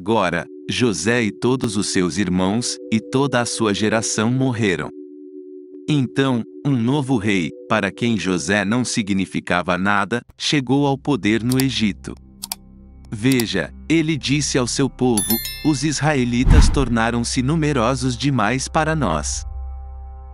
Agora, José e todos os seus irmãos, e toda a sua geração morreram. Então, um novo rei, para quem José não significava nada, chegou ao poder no Egito. Veja, ele disse ao seu povo: os israelitas tornaram-se numerosos demais para nós.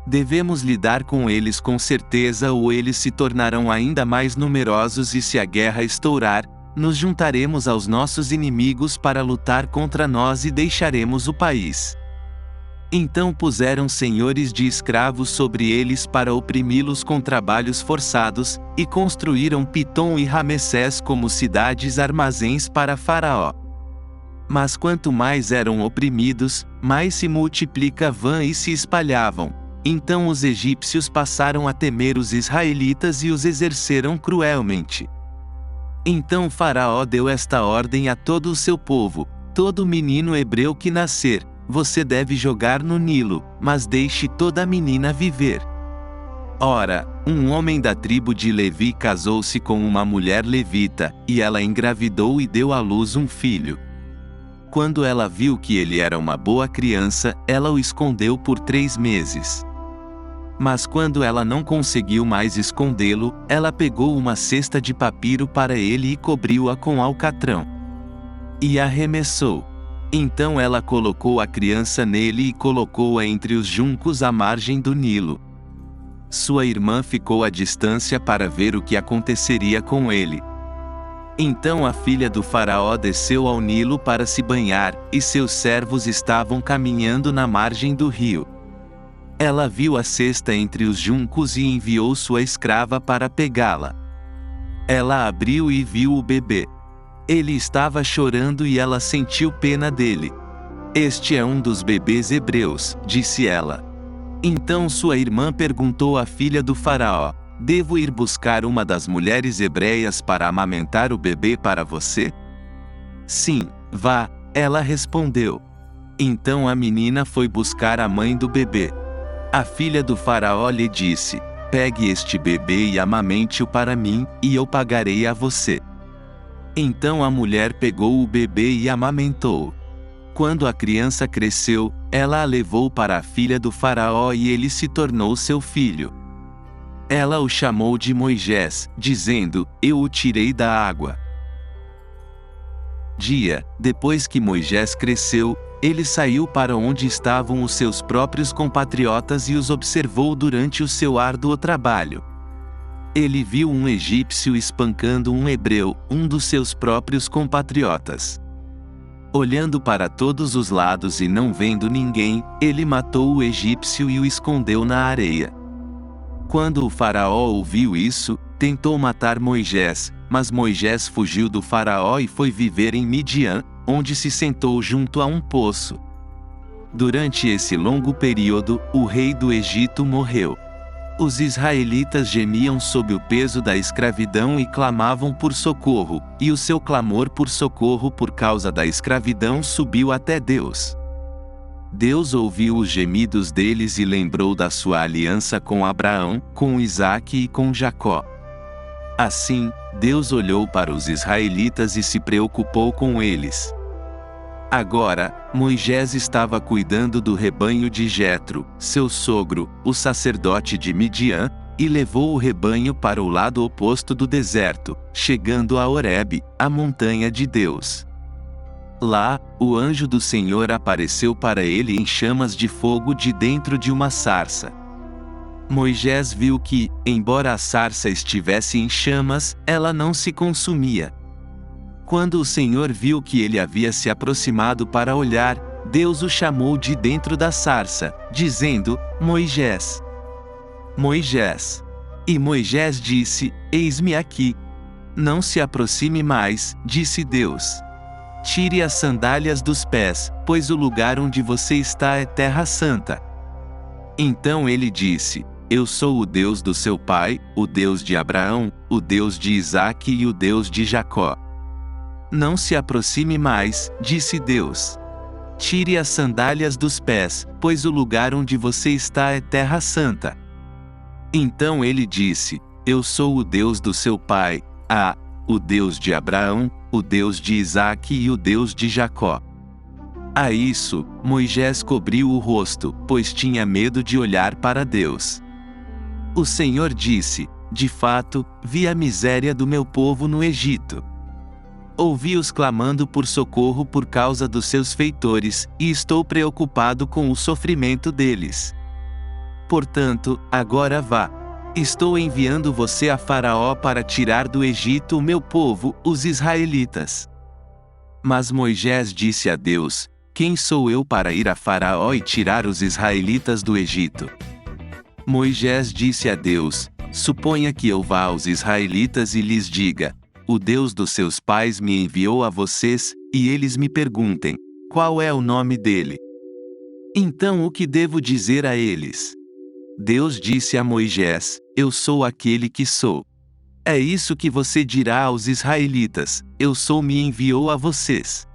Devemos lidar com eles com certeza, ou eles se tornarão ainda mais numerosos, e se a guerra estourar, nos juntaremos aos nossos inimigos para lutar contra nós e deixaremos o país. Então puseram senhores de escravos sobre eles para oprimi-los com trabalhos forçados, e construíram Pitom e Ramessés como cidades armazéns para Faraó. Mas quanto mais eram oprimidos, mais se multiplicavam e se espalhavam. Então os egípcios passaram a temer os israelitas e os exerceram cruelmente. Então Faraó deu esta ordem a todo o seu povo: todo menino hebreu que nascer, você deve jogar no Nilo, mas deixe toda menina viver. Ora, um homem da tribo de Levi casou-se com uma mulher levita, e ela engravidou e deu à luz um filho. Quando ela viu que ele era uma boa criança, ela o escondeu por 3 meses. Mas quando ela não conseguiu mais escondê-lo, ela pegou uma cesta de papiro para ele e cobriu-a com alcatrão. E arremessou. Então ela colocou a criança nele e colocou-a entre os juncos à margem do Nilo. Sua irmã ficou à distância para ver o que aconteceria com ele. Então a filha do faraó desceu ao Nilo para se banhar, e seus servos estavam caminhando na margem do rio. Ela viu a cesta entre os juncos e enviou sua escrava para pegá-la. Ela abriu e viu o bebê. Ele estava chorando e ela sentiu pena dele. Este é um dos bebês hebreus, disse ela. Então sua irmã perguntou à filha do faraó: devo ir buscar uma das mulheres hebreias para amamentar o bebê para você? Sim, vá, ela respondeu. Então a menina foi buscar a mãe do bebê. A filha do faraó lhe disse: pegue este bebê e amamente-o para mim, e eu pagarei a você. Então a mulher pegou o bebê e amamentou-o. Quando a criança cresceu, ela a levou para a filha do faraó e ele se tornou seu filho. Ela o chamou de Moisés, dizendo: eu o tirei da água. Depois que Moisés cresceu, ele saiu para onde estavam os seus próprios compatriotas e os observou durante o seu árduo trabalho. Ele viu um egípcio espancando um hebreu, um dos seus próprios compatriotas. Olhando para todos os lados e não vendo ninguém, ele matou o egípcio e o escondeu na areia. Quando o faraó ouviu isso, tentou matar Moisés, mas Moisés fugiu do faraó e foi viver em Midian, onde se sentou junto a um poço. Durante esse longo período, o rei do Egito morreu. Os israelitas gemiam sob o peso da escravidão e clamavam por socorro, e o seu clamor por socorro por causa da escravidão subiu até Deus. Deus ouviu os gemidos deles e lembrou da sua aliança com Abraão, com Isaque e com Jacó. Assim, Deus olhou para os israelitas e se preocupou com eles. Agora, Moisés estava cuidando do rebanho de Jetro, seu sogro, o sacerdote de Midian, e levou o rebanho para o lado oposto do deserto, chegando a Horebe, a montanha de Deus. Lá, o anjo do Senhor apareceu para ele em chamas de fogo de dentro de uma sarça. Moisés viu que, embora a sarça estivesse em chamas, ela não se consumia. Quando o Senhor viu que ele havia se aproximado para olhar, Deus o chamou de dentro da sarça, dizendo: Moisés! Moisés! E Moisés disse: eis-me aqui. Não se aproxime mais, disse Deus. Tire as sandálias dos pés, pois o lugar onde você está é terra santa. Então ele disse: eu sou o Deus do seu pai, o Deus de Abraão, o Deus de Isaque e o Deus de Jacó. Não se aproxime mais, disse Deus. Tire as sandálias dos pés, pois o lugar onde você está é terra santa. Então ele disse: eu sou o Deus do seu pai, o Deus de Abraão, o Deus de Isaque e o Deus de Jacó. A isso, Moisés cobriu o rosto, pois tinha medo de olhar para Deus. O Senhor disse: de fato, vi a miséria do meu povo no Egito. Ouvi-os clamando por socorro por causa dos seus feitores, e estou preocupado com o sofrimento deles. Portanto, agora vá. Estou enviando você a Faraó para tirar do Egito o meu povo, os israelitas. Mas Moisés disse a Deus: quem sou eu para ir a Faraó e tirar os israelitas do Egito? Moisés disse a Deus: suponha que eu vá aos israelitas e lhes diga: o Deus dos seus pais me enviou a vocês, e eles me perguntem: qual é o nome dele? Então o que devo dizer a eles? Deus disse a Moisés: eu sou aquele que sou. É isso que você dirá aos israelitas: eu sou, me enviou a vocês.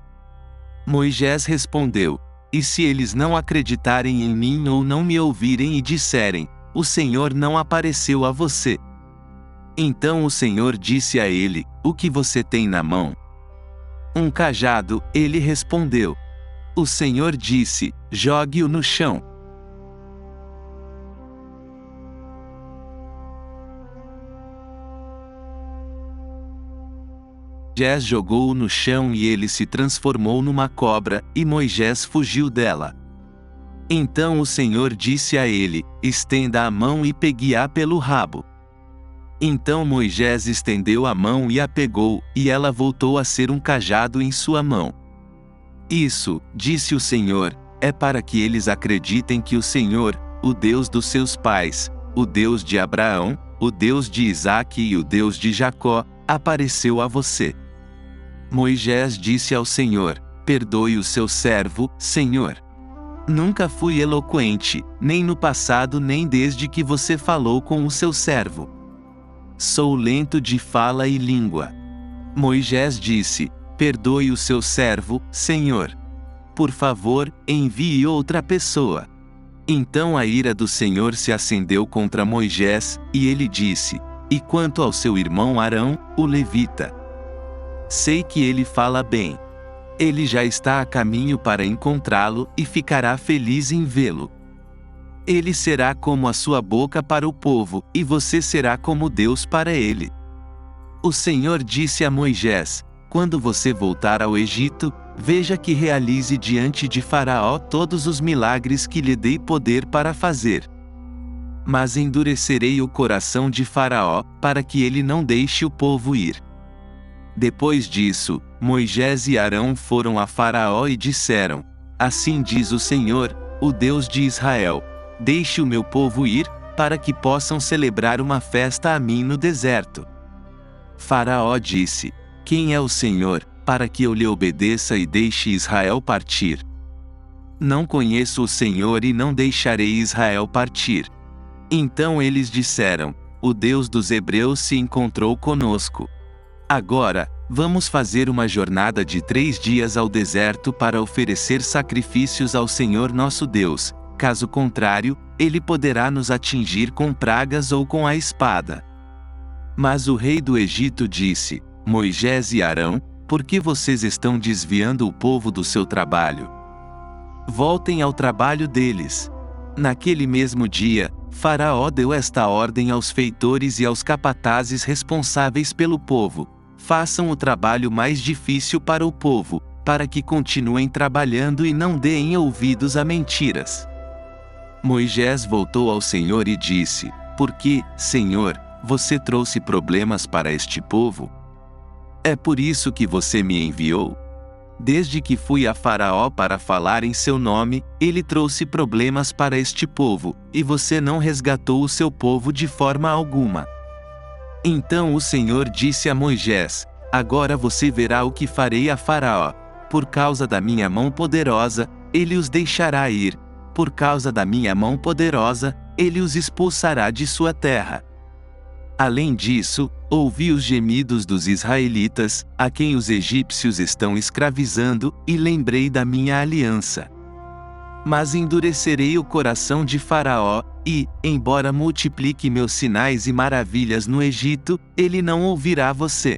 Moisés respondeu: e se eles não acreditarem em mim ou não me ouvirem e disserem: o Senhor não apareceu a você? Então o Senhor disse a ele: o que você tem na mão? Um cajado, ele respondeu. O Senhor disse: jogue-o no chão. Moisés jogou-o no chão e ele se transformou numa cobra, e Moisés fugiu dela. Então o Senhor disse a ele: estenda a mão e pegue-a pelo rabo. Então Moisés estendeu a mão e a pegou, e ela voltou a ser um cajado em sua mão. Isso, disse o Senhor, é para que eles acreditem que o Senhor, o Deus dos seus pais, o Deus de Abraão, o Deus de Isaque e o Deus de Jacó, apareceu a você. Moisés disse ao Senhor: perdoe o seu servo, Senhor. Nunca fui eloquente, nem no passado nem desde que você falou com o seu servo. Sou lento de fala e língua. Moisés disse: perdoe o seu servo, Senhor. Por favor, envie outra pessoa. Então a ira do Senhor se acendeu contra Moisés, e ele disse: e quanto ao seu irmão Arão, o levita? Sei que ele fala bem. Ele já está a caminho para encontrá-lo, e ficará feliz em vê-lo. Ele será como a sua boca para o povo, e você será como Deus para ele. O Senhor disse a Moisés: quando você voltar ao Egito, veja que realize diante de Faraó todos os milagres que lhe dei poder para fazer. Mas endurecerei o coração de Faraó, para que ele não deixe o povo ir. Depois disso, Moisés e Arão foram a Faraó e disseram: assim diz o Senhor, o Deus de Israel: deixe o meu povo ir, para que possam celebrar uma festa a mim no deserto. Faraó disse: quem é o Senhor, para que eu lhe obedeça e deixe Israel partir? Não conheço o Senhor e não deixarei Israel partir. Então eles disseram: o Deus dos Hebreus se encontrou conosco. Agora, vamos fazer uma jornada de 3 dias ao deserto para oferecer sacrifícios ao Senhor nosso Deus, caso contrário, ele poderá nos atingir com pragas ou com a espada. Mas o rei do Egito disse: Moisés e Arão, por que vocês estão desviando o povo do seu trabalho? Voltem ao trabalho deles. Naquele mesmo dia, Faraó deu esta ordem aos feitores e aos capatazes responsáveis pelo povo: façam o trabalho mais difícil para o povo, para que continuem trabalhando e não deem ouvidos a mentiras. Moisés voltou ao Senhor e disse: por que, Senhor, você trouxe problemas para este povo? É por isso que você me enviou? Desde que fui a Faraó para falar em seu nome, ele trouxe problemas para este povo, e você não resgatou o seu povo de forma alguma. Então o Senhor disse a Moisés: agora você verá o que farei a Faraó. Por causa da minha mão poderosa, ele os deixará ir. Por causa da minha mão poderosa, ele os expulsará de sua terra. Além disso, ouvi os gemidos dos israelitas, a quem os egípcios estão escravizando, e lembrei da minha aliança. Mas endurecerei o coração de Faraó, e, embora multiplique meus sinais e maravilhas no Egito, ele não ouvirá você.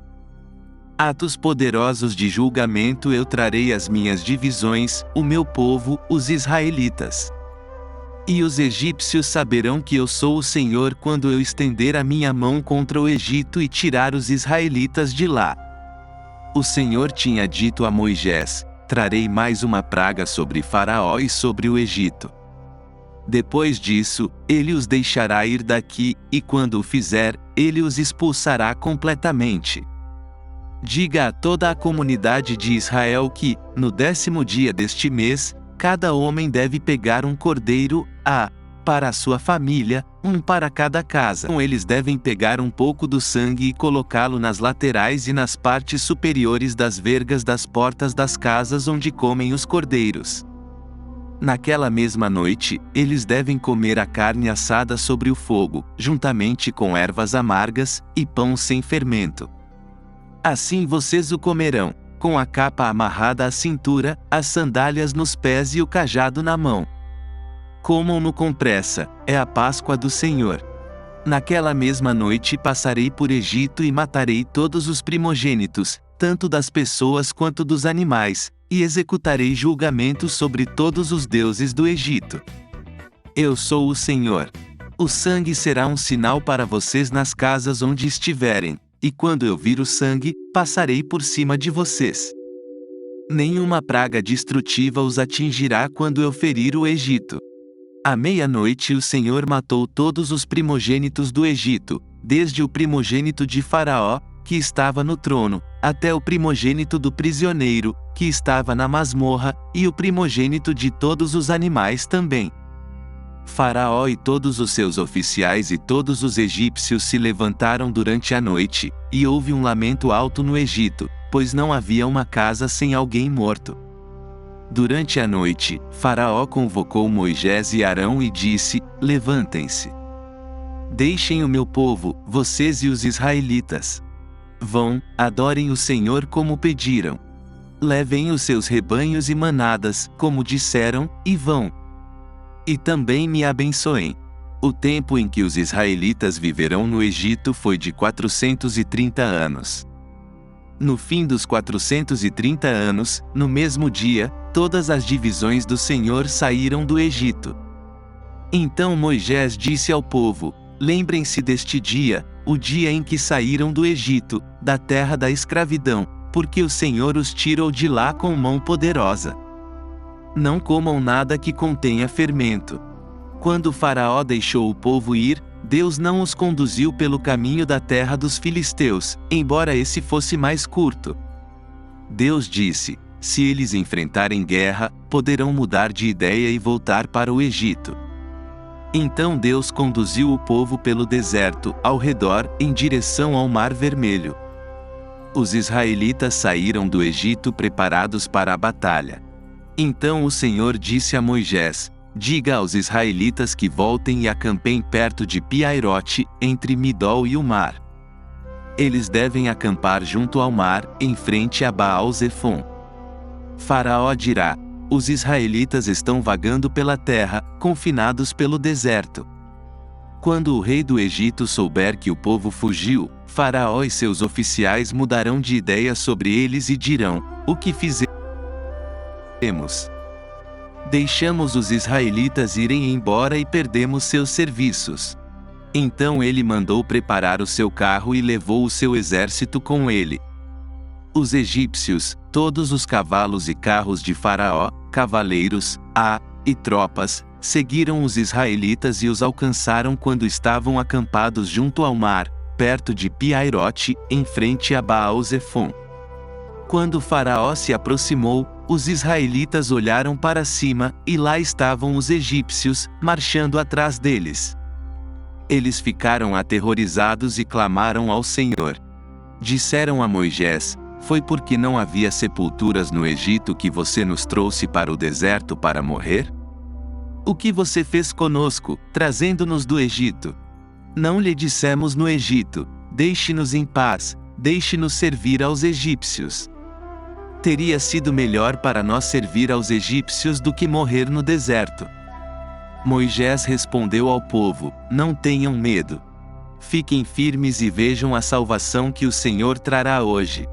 atos poderosos de julgamento eu trarei às minhas divisões, o meu povo, os israelitas. E os egípcios saberão que eu sou o Senhor quando eu estender a minha mão contra o Egito e tirar os israelitas de lá. O Senhor tinha dito a Moisés: trarei mais uma praga sobre Faraó e sobre o Egito. Depois disso, ele os deixará ir daqui, e quando o fizer, ele os expulsará completamente. Diga a toda a comunidade de Israel que, no 10º dia deste mês, cada homem deve pegar um cordeiro, para a sua família, um para cada casa. Eles devem pegar um pouco do sangue e colocá-lo nas laterais e nas partes superiores das vergas das portas das casas onde comem os cordeiros. Naquela mesma noite, eles devem comer a carne assada sobre o fogo, juntamente com ervas amargas, e pão sem fermento. Assim vocês o comerão, com a capa amarrada à cintura, as sandálias nos pés e o cajado na mão. Comam-no com pressa, é a Páscoa do Senhor. Naquela mesma noite passarei por Egito e matarei todos os primogênitos, tanto das pessoas quanto dos animais, e executarei julgamento sobre todos os deuses do Egito. Eu sou o Senhor. O sangue será um sinal para vocês nas casas onde estiverem, e quando eu vir o sangue, passarei por cima de vocês. Nenhuma praga destrutiva os atingirá quando eu ferir o Egito. À meia-noite o Senhor matou todos os primogênitos do Egito, desde o primogênito de Faraó, que estava no trono, até o primogênito do prisioneiro, que estava na masmorra, e o primogênito de todos os animais também. Faraó e todos os seus oficiais e todos os egípcios se levantaram durante a noite, e houve um lamento alto no Egito, pois não havia uma casa sem alguém morto. Durante a noite, Faraó convocou Moisés e Arão e disse: levantem-se. Deixem o meu povo, vocês e os israelitas. Vão, adorem o Senhor como pediram. Levem os seus rebanhos e manadas, como disseram, e vão. E também me abençoem. O tempo em que os israelitas viverão no Egito foi de 430 anos. No fim dos 430 anos, no mesmo dia, todas as divisões do Senhor saíram do Egito. Então Moisés disse ao povo: lembrem-se deste dia, o dia em que saíram do Egito, da terra da escravidão, porque o Senhor os tirou de lá com mão poderosa. Não comam nada que contenha fermento. Quando Faraó deixou o povo ir, Deus não os conduziu pelo caminho da terra dos filisteus, embora esse fosse mais curto. Deus disse: se eles enfrentarem guerra, poderão mudar de ideia e voltar para o Egito. Então Deus conduziu o povo pelo deserto, ao redor, em direção ao Mar Vermelho. Os israelitas saíram do Egito preparados para a batalha. Então o Senhor disse a Moisés: diga aos israelitas que voltem e acampem perto de Pi-Hahirote, entre Midol e o mar. Eles devem acampar junto ao mar, em frente a Baal-Zefon. Faraó dirá: os israelitas estão vagando pela terra, confinados pelo deserto. Quando o rei do Egito souber que o povo fugiu, Faraó e seus oficiais mudarão de ideia sobre eles e dirão: o que fizemos? Deixamos os israelitas irem embora e perdemos seus serviços. Então ele mandou preparar o seu carro e levou o seu exército com ele. Os egípcios, todos os cavalos e carros de Faraó, cavaleiros, e tropas, seguiram os israelitas e os alcançaram quando estavam acampados junto ao mar, perto de Pi-Hahirote, em frente a Baal-Zefon. Quando Faraó se aproximou, os israelitas olharam para cima, e lá estavam os egípcios, marchando atrás deles. Eles ficaram aterrorizados e clamaram ao Senhor. Disseram a Moisés: foi porque não havia sepulturas no Egito que você nos trouxe para o deserto para morrer? O que você fez conosco, trazendo-nos do Egito? Não lhe dissemos no Egito: deixe-nos em paz, deixe-nos servir aos egípcios. Teria sido melhor para nós servir aos egípcios do que morrer no deserto. Moisés respondeu ao povo: não tenham medo. Fiquem firmes e vejam a salvação que o Senhor trará hoje.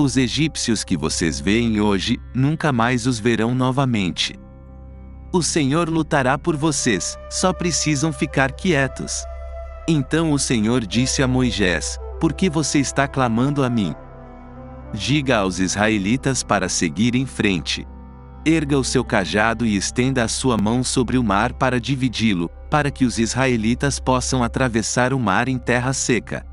Os egípcios que vocês veem hoje, nunca mais os verão novamente. O Senhor lutará por vocês, só precisam ficar quietos. Então o Senhor disse a Moisés: Por que você está clamando a mim? Diga aos israelitas para seguir em frente. Erga o seu cajado e estenda a sua mão sobre o mar para dividi-lo, para que os israelitas possam atravessar o mar em terra seca.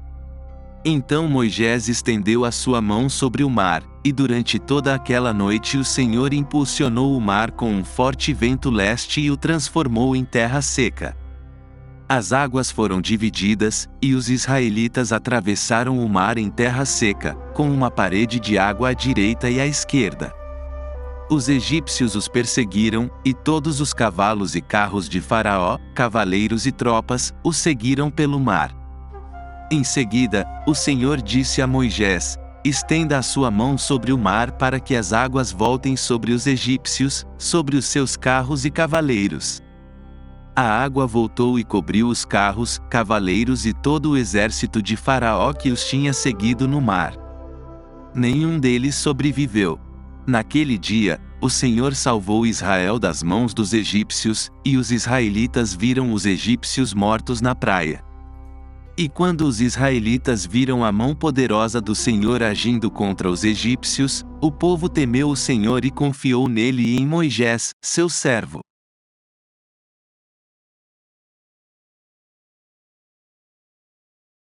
Então Moisés estendeu a sua mão sobre o mar, e durante toda aquela noite o Senhor impulsionou o mar com um forte vento leste e o transformou em terra seca. As águas foram divididas, e os israelitas atravessaram o mar em terra seca, com uma parede de água à direita e à esquerda. Os egípcios os perseguiram, e todos os cavalos e carros de Faraó, cavaleiros e tropas, os seguiram pelo mar. Em seguida, o Senhor disse a Moisés: Estenda a sua mão sobre o mar para que as águas voltem sobre os egípcios, sobre os seus carros e cavaleiros. A água voltou e cobriu os carros, cavaleiros e todo o exército de Faraó que os tinha seguido no mar. Nenhum deles sobreviveu. Naquele dia, o Senhor salvou Israel das mãos dos egípcios, e os israelitas viram os egípcios mortos na praia. E quando os israelitas viram a mão poderosa do Senhor agindo contra os egípcios, o povo temeu o Senhor e confiou nele e em Moisés, seu servo.